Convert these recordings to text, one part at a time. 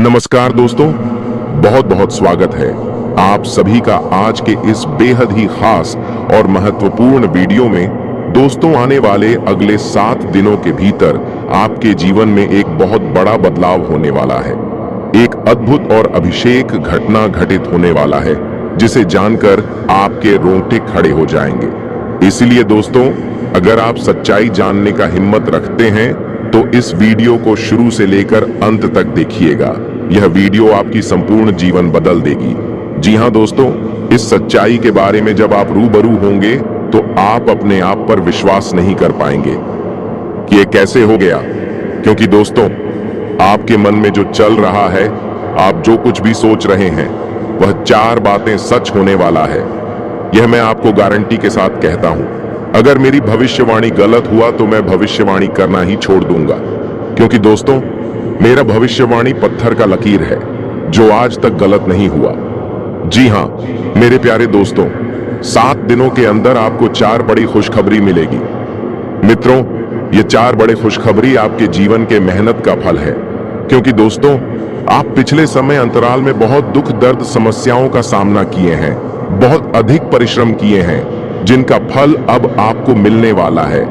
नमस्कार दोस्तों, बहुत बहुत स्वागत है आप सभी का आज के इस बेहद ही खास और महत्वपूर्ण वीडियो में। दोस्तों, आने वाले अगले 7 दिनों के भीतर आपके जीवन में एक बहुत बड़ा बदलाव होने वाला है। एक अद्भुत और अभिषेक घटना घटित होने वाला है जिसे जानकर आपके रोंगटे खड़े हो जाएंगे। इसलिए दोस्तों, अगर आप सच्चाई जानने का हिम्मत रखते हैं तो इस वीडियो को शुरू से लेकर अंत तक देखिएगा। यह वीडियो आपकी संपूर्ण जीवन बदल देगी। जी हां दोस्तों, इस सच्चाई के बारे में जब आप रूबरू होंगे तो आप अपने आप पर विश्वास नहीं कर पाएंगे कि ये कैसे हो गया। क्योंकि दोस्तों, आपके मन में जो चल रहा है, आप जो कुछ भी सोच रहे हैं, वह 4 बातें सच होने वाला है। यह मैं आपको गारंटी के साथ कहता हूं। अगर मेरी भविष्यवाणी गलत हुआ तो मैं भविष्यवाणी करना ही छोड़ दूंगा, क्योंकि दोस्तों, मेरा भविष्यवाणी पत्थर का लकीर है जो आज तक गलत नहीं हुआ। जी हां मेरे प्यारे दोस्तों, 7 दिनों के अंदर आपको 4 बड़ी खुशखबरी मिलेगी। मित्रों, ये 4 बड़े खुशखबरी आपके जीवन के मेहनत का फल है। क्योंकि दोस्तों, आप पिछले समय अंतराल में बहुत दुख दर्द समस्याओं का सामना किए हैं, बहुत अधिक परिश्रम किए हैं, जिनका फल अब आपको मिलने वाला है।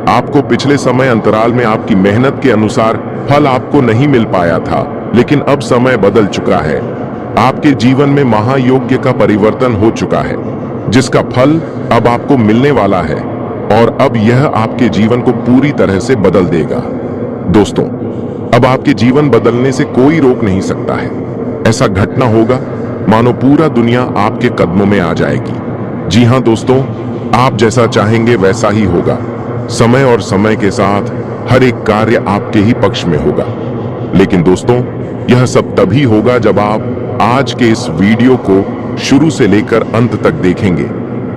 आपको पिछले समय अंतराल में आपकी मेहनत के अनुसार फल आपको नहीं मिल पाया था, लेकिन अब समय बदल चुका है। आपके जीवन में महायोग्य का परिवर्तन हो चुका है, जिसका फल अब आपको मिलने वाला है और अब यह आपके जीवन को पूरी तरह से बदल देगा। दोस्तों, अब आपके जीवन बदलने से कोई रोक नहीं सकता है। ऐसा घटना होगा मानो पूरा दुनिया आपके कदमों में आ जाएगी। जी हां दोस्तों, आप जैसा चाहेंगे वैसा ही होगा। समय और समय के साथ हर एक कार्य आपके ही पक्ष में होगा। लेकिन दोस्तों, यह सब तभी होगा जब आप आज के इस वीडियो को शुरू से लेकर अंत तक देखेंगे,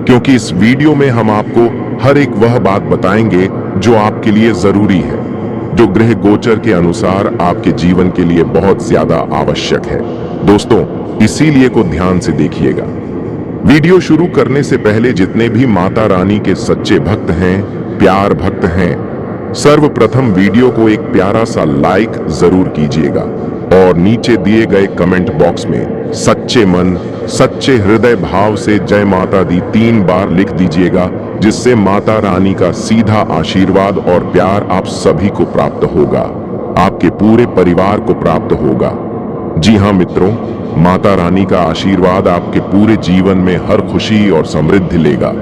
क्योंकि इस वीडियो में हम आपको हर एक वह बात बताएंगे जो आपके लिए जरूरी है, जो ग्रह गोचर के अनुसार आपके जीवन के लिए बहुत ज्यादा आवश्यक है। दोस्तों, इसीलिए को ध्यान से देखिएगा। वीडियो शुरू करने से पहले जितने भी माता रानी के सच्चे भक्त हैं, प्यार भक्त हैं, सर्वप्रथम वीडियो को एक प्यारा सा लाइक जरूर कीजिएगा और नीचे दिए गए कमेंट बॉक्स में सच्चे मन, सच्चे हृदय भाव से जय माता दी 3 बार लिख दीजिएगा, जिससे माता रानी का सीधा आशीर्वाद और प्यार आप सभी को प्राप्त होगा, आपके पूरे परिवार को प्राप्त होगा। जी हां मित्रों, माता रानी का आशीर्वाद आपके पूरे जीवन में हर खुशी और समृद्धि लेगा।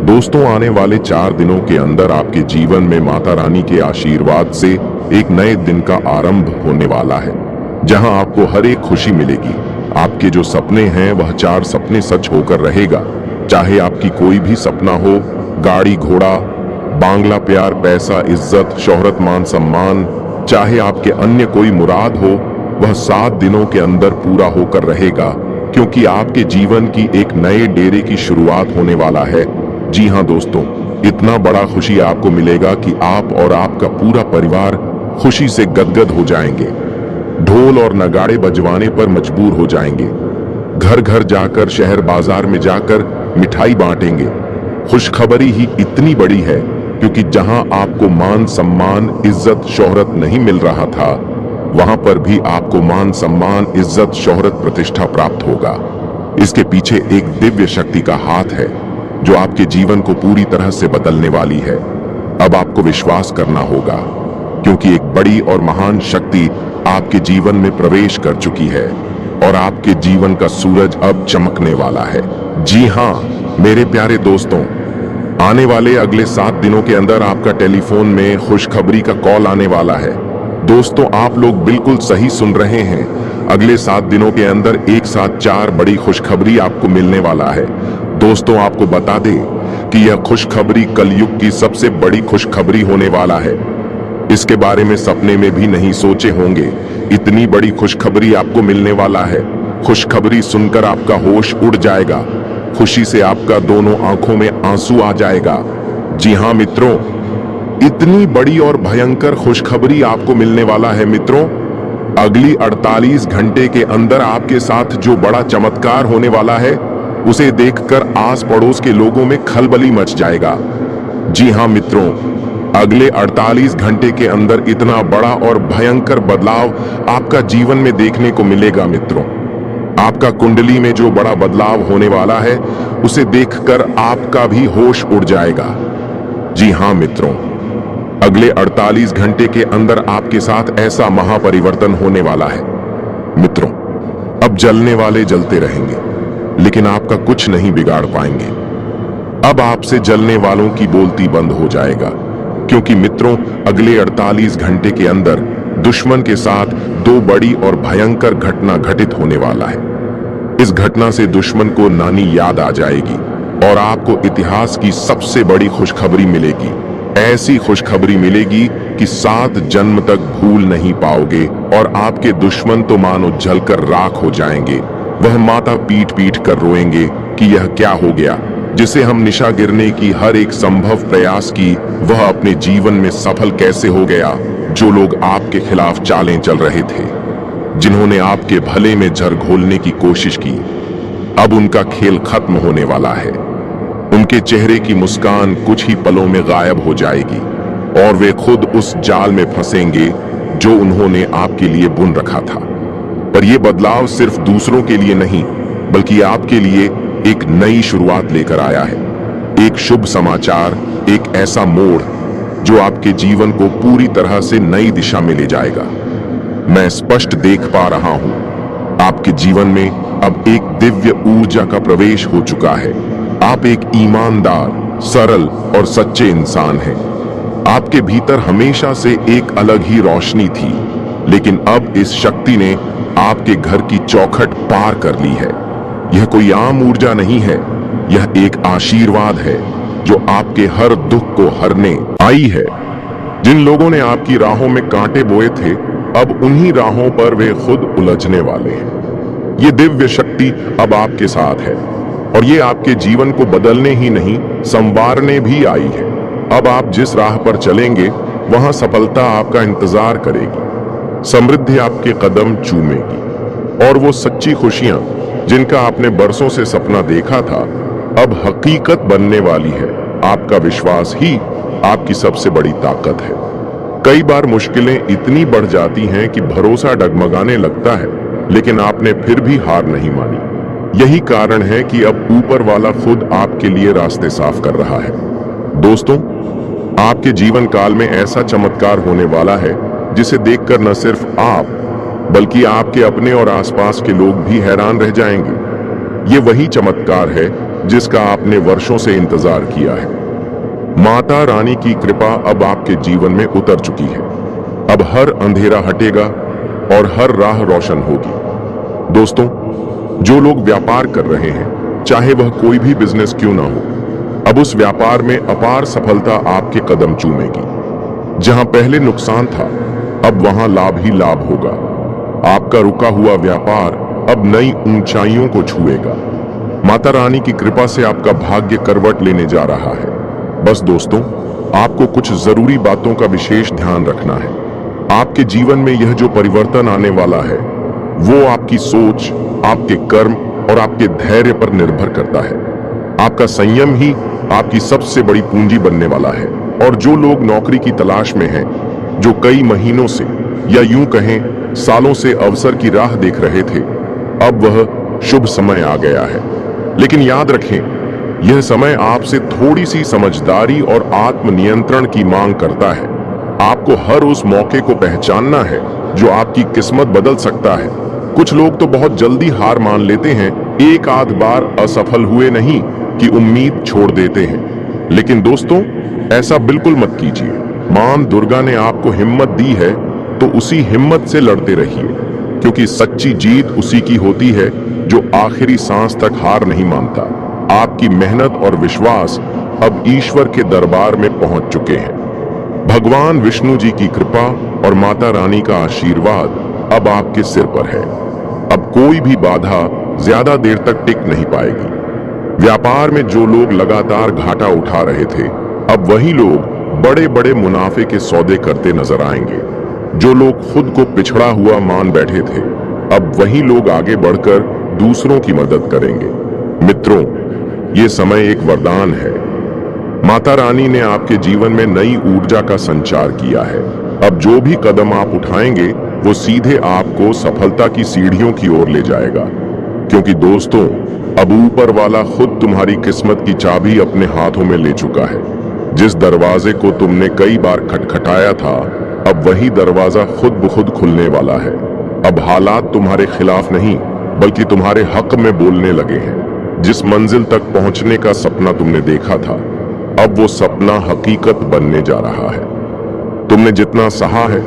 दोस्तों, आने वाले 4 दिनों के अंदर आपके जीवन में माता रानी के आशीर्वाद से एक नए दिन का आरंभ होने वाला है, जहां आपको हर एक खुशी मिलेगी। आपके जो सपने हैं वह 4 सपने सच होकर रहेगा। चाहे आपकी कोई भी सपना हो, गाड़ी घोड़ा, बांग्ला प्यार, पैसा, इज्जत, शोहरत, मान सम्मान, चाहे आपके अन्य कोई मुराद हो, वह 7 दिनों के अंदर पूरा होकर रहेगा, क्योंकि आपके जीवन की एक नए डेरे की शुरुआत होने वाला है। जी हां दोस्तों, इतना बड़ा खुशी आपको मिलेगा कि आप और आपका पूरा परिवार खुशी से गदगद हो जाएंगे। ढोल और नगाड़े बजवाने पर मजबूर हो जाएंगे। घर घर जाकर, शहर बाजार में जाकर मिठाई बांटेंगे। खुशखबरी ही इतनी बड़ी है क्योंकि जहां आपको मान सम्मान, इज्जत, शोहरत नहीं मिल रहा था, वहां पर भी आपको मान सम्मान, इज्जत, शोहरत, प्रतिष्ठा प्राप्त होगा। इसके पीछे एक दिव्य शक्ति का हाथ है जो आपके जीवन को पूरी तरह से बदलने वाली है। अब आपको विश्वास करना होगा, क्योंकि एक बड़ी और महान शक्ति आपके जीवन में प्रवेश कर चुकी है और आपके जीवन का सूरज अब चमकने वाला है। जी हां मेरे प्यारे दोस्तों, आने वाले अगले 7 दिनों के अंदर आपका टेलीफोन में खुशखबरी का कॉल आने वाला है। दोस्तों, आप लोग बिल्कुल सही सुन रहे हैं। अगले 7 दिनों के अंदर एक साथ 4 बड़ी खुशखबरी आपको मिलने वाला है। दोस्तों, आपको बता दें कि यह खुशखबरी कलयुग की सबसे बड़ी खुशखबरी होने वाला है। इसके बारे में सपने में भी नहीं सोचे होंगे, इतनी बड़ी खुशखबरी आपको मिलने वाला है। खुशखबरी सुनकर आपका होश उड़ जाएगा। खुशी से आपका दोनों आंखों में आंसू आ जाएगा। जी हां मित्रों, इतनी बड़ी और भयंकर खुशखबरी आपको मिलने वाला है। मित्रों, अगली 48 घंटे के अंदर आपके साथ जो बड़ा चमत्कार होने वाला है, उसे देखकर आस पड़ोस के लोगों में खलबली मच जाएगा। जी हां मित्रों, अगले 48 घंटे के अंदर इतना बड़ा और भयंकर बदलाव आपका जीवन में देखने को मिलेगा मित्रों। आपका कुंडली में जो बड़ा बदलाव होने वाला है उसे देखकर आपका भी होश उड़ जाएगा। जी हां मित्रों, अगले 48 घंटे के अंदर आपके साथ ऐसा महापरिवर्तन होने वाला है। मित्रों, अब जलने वाले जलते रहेंगे, लेकिन आपका कुछ नहीं बिगाड़ पाएंगे। अब आपसे जलने वालों की बोलती बंद हो जाएगा, क्योंकि मित्रों अगले 48 घंटे के अंदर दुश्मन के साथ दो बड़ी और भयंकर घटना घटित होने वाला है। इस घटना से दुश्मन को नानी याद आ जाएगी और आपको इतिहास की सबसे बड़ी खुशखबरी मिलेगी। ऐसी खुशखबरी मिलेगी कि 7 जन्म तक भूल नहीं पाओगे और आपके दुश्मन तो मानो जलकर राख हो जाएंगे। वह माता पीट पीट कर रोएंगे कि यह क्या हो गया, जिसे हम निशा गिरने की हर एक संभव प्रयास की, वह अपने जीवन में सफल कैसे हो गया। जो लोग आपके खिलाफ चालें चल रहे थे, जिन्होंने आपके भले में जर घोलने की कोशिश की, अब उनका खेल खत्म होने वाला है। उनके चेहरे की मुस्कान कुछ ही पलों में गायब हो जाएगी और वे खुद उस जाल में फंसेंगे जो उन्होंने आपके लिए बुन रखा था। पर यह बदलाव सिर्फ दूसरों के लिए नहीं, बल्कि आपके लिए एक नई शुरुआत लेकर आया है। एक शुभ समाचार, एक ऐसा मोड़ जो आपके जीवन को पूरी तरह से नई दिशा में ले जाएगा। मैं स्पष्ट देख पा रहा हूं, आपके जीवन में अब एक दिव्य ऊर्जा का प्रवेश हो चुका है। आप एक ईमानदार, सरल और सच्चे इंसान हैं। आपके भीतर हमेशा से एक अलग ही रोशनी थी, लेकिन अब इस शक्ति ने आपके घर की चौखट पार कर ली है। यह कोई आम ऊर्जा नहीं है, यह एक आशीर्वाद है जो आपके हर दुख को हरने आई है। जिन लोगों ने आपकी राहों में कांटे बोए थे, अब उन्हीं राहों पर वे खुद उलझने वाले हैं। ये दिव्य शक्ति अब आपके साथ है और ये आपके जीवन को बदलने ही नहीं, संवारने भी आई है। अब आप जिस राह पर चलेंगे, वहां सफलता आपका इंतजार करेगी, समृद्धि आपके कदम चूमेगी और वो सच्ची खुशियां जिनका आपने बरसों से सपना देखा था, अब हकीकत बनने वाली है। आपका विश्वास ही आपकी सबसे बड़ी ताकत है। कई बार मुश्किलें इतनी बढ़ जाती हैं कि भरोसा डगमगाने लगता है, लेकिन आपने फिर भी हार नहीं मानी। यही कारण है कि अब ऊपर वाला खुद आपके लिए रास्ते साफ कर रहा है। दोस्तों, आपके जीवन काल में ऐसा चमत्कार होने वाला है जिसे देखकर न सिर्फ आप, बल्कि आपके अपने और आसपास के लोग भी हैरान रह जाएंगे। ये वही चमत्कार है जिसका आपने वर्षों से इंतजार किया है। माता रानी की कृपा अब आपके जीवन में उतर चुकी है। अब हर अंधेरा हटेगा और हर राह रोशन होगी। दोस्तों, जो लोग व्यापार कर रहे हैं, चाहे वह कोई भी बिजनेस क्यों ना हो, अब उस व्यापार में अपार सफलता आपके कदम चूमेगी। जहां पहले नुकसान था, अब वहां लाभ ही लाभ होगा। आपका रुका हुआ व्यापार अब नई ऊंचाइयों को छुएगा। माता रानी की कृपा से आपका भाग्य करवट लेने जा रहा है। बस दोस्तों, आपको कुछ जरूरी बातों का विशेष ध्यान रखना है। आपके जीवन में यह जो परिवर्तन आने वाला है, वो आपकी सोच, आपके कर्म और आपके धैर्य पर निर्भर करता है। आपका संयम ही आपकी सबसे बड़ी पूंजी बनने वाला है। और जो लोग नौकरी की तलाश में हैं, जो कई महीनों से या यूं कहें सालों से अवसर की राह देख रहे थे, अब वह शुभ समय आ गया है। लेकिन याद रखें, यह समय आपसे थोड़ी सी समझदारी और आत्मनियंत्रण की मांग करता है। आपको हर उस मौके को पहचानना है जो आपकी किस्मत बदल सकता है। कुछ लोग तो बहुत जल्दी हार मान लेते हैं, एक आध बार असफल हुए नहीं कि उम्मीद छोड़ देते हैं। लेकिन दोस्तों, ऐसा बिल्कुल मत कीजिए। मां दुर्गा ने आपको हिम्मत दी है, तो उसी हिम्मत से लड़ते रहिए, क्योंकि सच्ची जीत उसी की होती है जो आखिरी सांस तक हार नहीं मानता। आपकी मेहनत और विश्वास अब ईश्वर के दरबार में पहुंच चुके हैं। भगवान विष्णु जी की कृपा और माता रानी का आशीर्वाद अब आपके सिर पर है। अब कोई भी बाधा ज्यादा देर तक टिक नहीं पाएगी। व्यापार में जो लोग लगातार घाटा उठा रहे थे, अब वही लोग बड़े बड़े मुनाफे के सौदे करते नजर आएंगे। जो लोग खुद को पिछड़ा हुआ मान बैठे थे, अब वही लोग आगे बढ़कर दूसरों की मदद करेंगे। मित्रों, ये समय एक वरदान है। माता रानी ने आपके जीवन में नई ऊर्जा का संचार किया है। अब जो भी कदम आप उठाएंगे वो सीधे आपको सफलता की सीढ़ियों की ओर ले जाएगा, क्योंकि दोस्तों अब ऊपर वाला खुद तुम्हारी किस्मत की चाबी अपने हाथों में ले चुका है। जिस दरवाजे को तुमने कई बार खटखटाया था, अब वही दरवाजा खुद ब खुद खुलने वाला है। अब हालात तुम्हारे खिलाफ नहीं बल्कि तुम्हारे हक में बोलने लगे हैं। जिस मंजिल तक पहुंचने का सपना तुमने देखा था, अब वो सपना हकीकत बनने जा रहा है। तुमने जितना सहा है,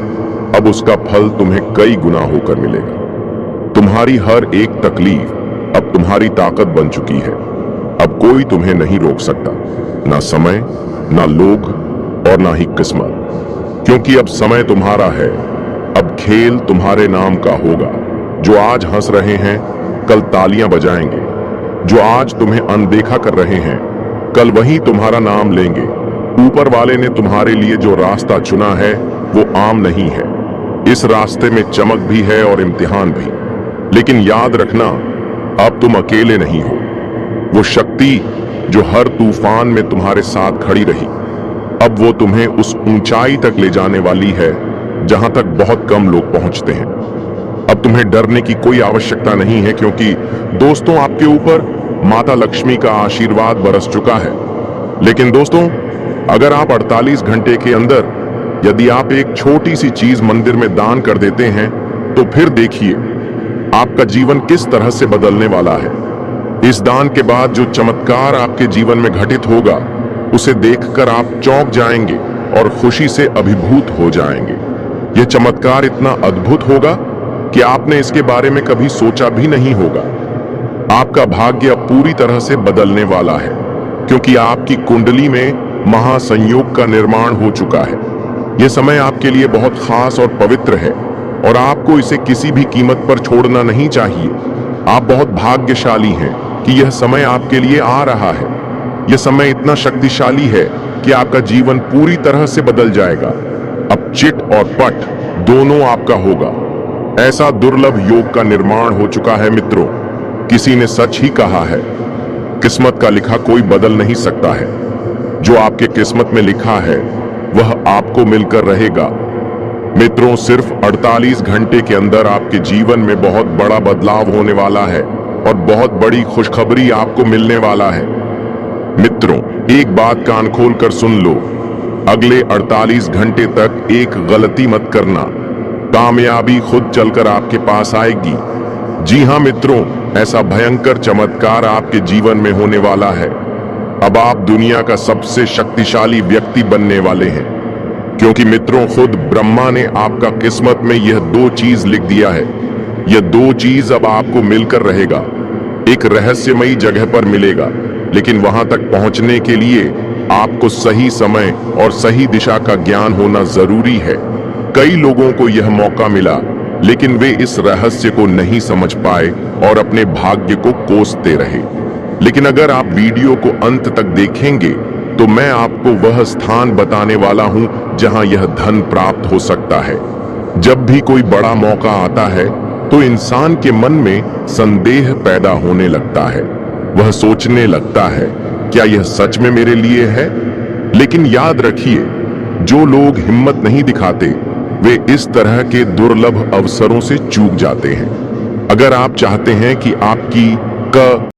अब उसका फल तुम्हें कई गुना होकर मिलेगा। तुम्हारी हर एक तकलीफ अब तुम्हारी ताकत बन चुकी है। अब कोई तुम्हें नहीं रोक सकता, ना समय, ना लोग और ना ही किस्मत, क्योंकि अब समय तुम्हारा है। अब खेल तुम्हारे नाम का होगा। जो आज हंस रहे हैं, कल तालियां बजाएंगे। जो आज तुम्हें अनदेखा कर रहे हैं, कल वही तुम्हारा नाम लेंगे। ऊपर वाले ने तुम्हारे लिए जो रास्ता चुना है वो आम नहीं है। इस रास्ते में चमक भी है और इम्तिहान भी। लेकिन याद रखना, अब तुम अकेले नहीं हो। वो शक्ति जो हर तूफान में तुम्हारे साथ खड़ी रही, अब वो तुम्हें उस ऊंचाई तक ले जाने वाली है जहां तक बहुत कम लोग पहुंचते हैं। अब तुम्हें डरने की कोई आवश्यकता नहीं है, क्योंकि दोस्तों आपके ऊपर माता लक्ष्मी का आशीर्वाद बरस चुका है। लेकिन दोस्तों, अगर आप 48 घंटे के अंदर यदि आप एक छोटी सी चीज मंदिर में दान कर देते हैं, तो फिर देखिए आपका जीवन किस तरह से बदलने वाला है। इस दान के बाद जो चमत्कार आपके जीवन में घटित होगा, उसे देखकर आप चौंक जाएंगे और खुशी से अभिभूत हो जाएंगे। यह चमत्कार इतना अद्भुत होगा कि आपने इसके बारे में कभी सोचा भी नहीं होगा। आपका भाग्य अब पूरी तरह से बदलने वाला है, क्योंकि आपकी कुंडली में महासंयोग का निर्माण हो चुका है। यह समय आपके लिए बहुत खास और पवित्र है और आपको इसे किसी भी कीमत पर छोड़ना नहीं चाहिए। आप बहुत भाग्यशाली हैं कि यह समय आपके लिए आ रहा है। यह समय इतना शक्तिशाली है कि आपका जीवन पूरी तरह से बदल जाएगा। अब चिट और पट दोनों आपका होगा। ऐसा दुर्लभ योग का निर्माण हो चुका है मित्रों। किसी ने सच ही कहा है, किस्मत का लिखा कोई बदल नहीं सकता है। जो आपके किस्मत में लिखा है वह आपको मिलकर रहेगा। मित्रों, सिर्फ 48 घंटे के अंदर आपके जीवन में बहुत बड़ा बदलाव होने वाला है और बहुत बड़ी खुशखबरी आपको मिलने वाला है। मित्रों, एक बात कान खोल कर सुन लो। अगले 48 घंटे तक एक गलती मत करना। कामयाबी खुद चलकर आपके पास आएगी। जी हाँ मित्रों, ऐसा भयंकर चमत्कार आपके जीवन में होने वाला है। अब आप दुनिया का सबसे शक्तिशाली व्यक्ति बनने वाले हैं, क्योंकि मित्रों खुद ब्रह्मा ने आपका किस्मत में यह 2 चीज लिख दिया है। यह 2 चीज अब आपको मिलकर रहेगा। एक रहस्यमयी जगह पर मिलेगा, लेकिन वहां तक पहुंचने के लिए आपको सही समय और सही दिशा का ज्ञान होना जरूरी है। कई लोगों को यह मौका मिला, लेकिन वे इस रहस्य को नहीं समझ पाए और अपने भाग्य को कोसते रहे। लेकिन अगर आप वीडियो को अंत तक देखेंगे तो मैं आपको वह स्थान बताने वाला हूं जहां यह धन प्राप्त हो सकता है। जब भी कोई बड़ा मौका आता है तो इंसान के मन में संदेह पैदा होने लगता है। वह सोचने लगता है, क्या यह सच में मेरे लिए है? लेकिन याद रखिए, जो लोग हिम्मत नहीं दिखाते वे इस तरह के दुर्लभ अवसरों से चूक जाते हैं। अगर आप चाहते हैं कि आपकी